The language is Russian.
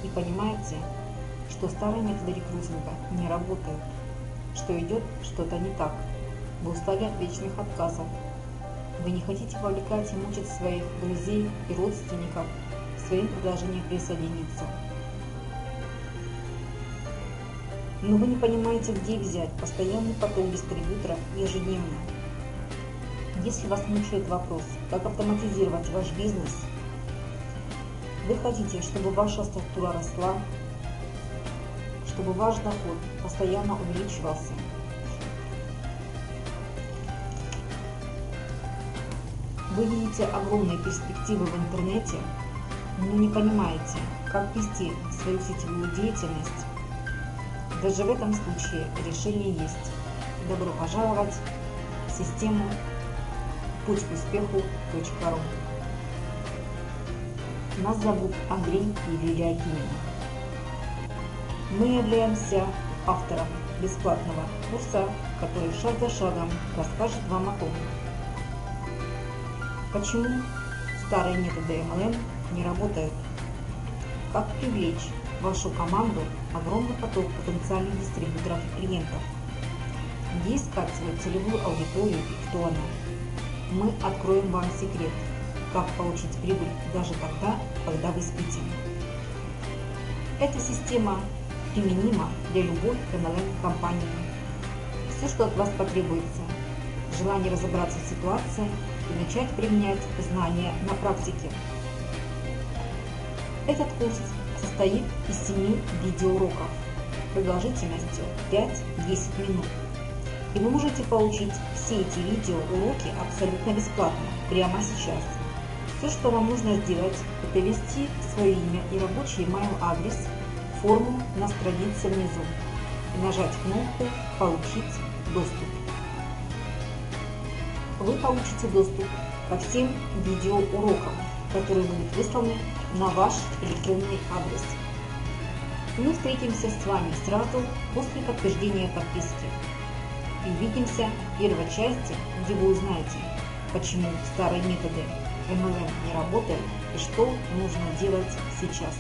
и понимаете, что старые методы рекрутинга не работают, что идет что-то не так. Вы устали от вечных отказов. Вы не хотите вовлекать и мучить своих друзей и родственников своим предложением присоединиться. Но вы не понимаете, где взять постоянный поток дистрибьюторов ежедневно. Если вас мучает вопрос, как автоматизировать ваш бизнес, вы хотите, чтобы ваша структура росла, чтобы ваш доход постоянно увеличивался. Вы видите огромные перспективы в интернете, но не понимаете, как вести свою сетевую деятельность. Даже в этом случае решение есть. Добро пожаловать в систему путь к успеху.ру. Нас зовут Андрей и Лилия Акинина. Мы являемся автором бесплатного курса, который шаг за шагом расскажет вам о том, почему старые методы MLM не работают, как привлечь в вашу команду огромный поток потенциальных дистрибьюторов и клиентов, где искать свою целевую аудиторию и кто она. Мы откроем вам секрет, как получить прибыль даже тогда, когда вы спите. Эта система применима для любой MLM-компании. Все, что от вас потребуется, желание разобраться в ситуации и начать применять знания на практике. Этот курс состоит из 7 видеоуроков продолжительностью 5-10 минут. И вы можете получить все эти видеоуроки абсолютно бесплатно, прямо сейчас. Все, что вам нужно сделать, это ввести свое имя и рабочий email адрес в форму на странице внизу и нажать кнопку «Получить доступ». Вы получите доступ ко всем видеоурокам, которые будут высланы на ваш электронный адрес. Мы встретимся с вами сразу после подтверждения подписки. И увидимся в первой части, где вы узнаете, почему старые методы MLM не работают и что нужно делать сейчас.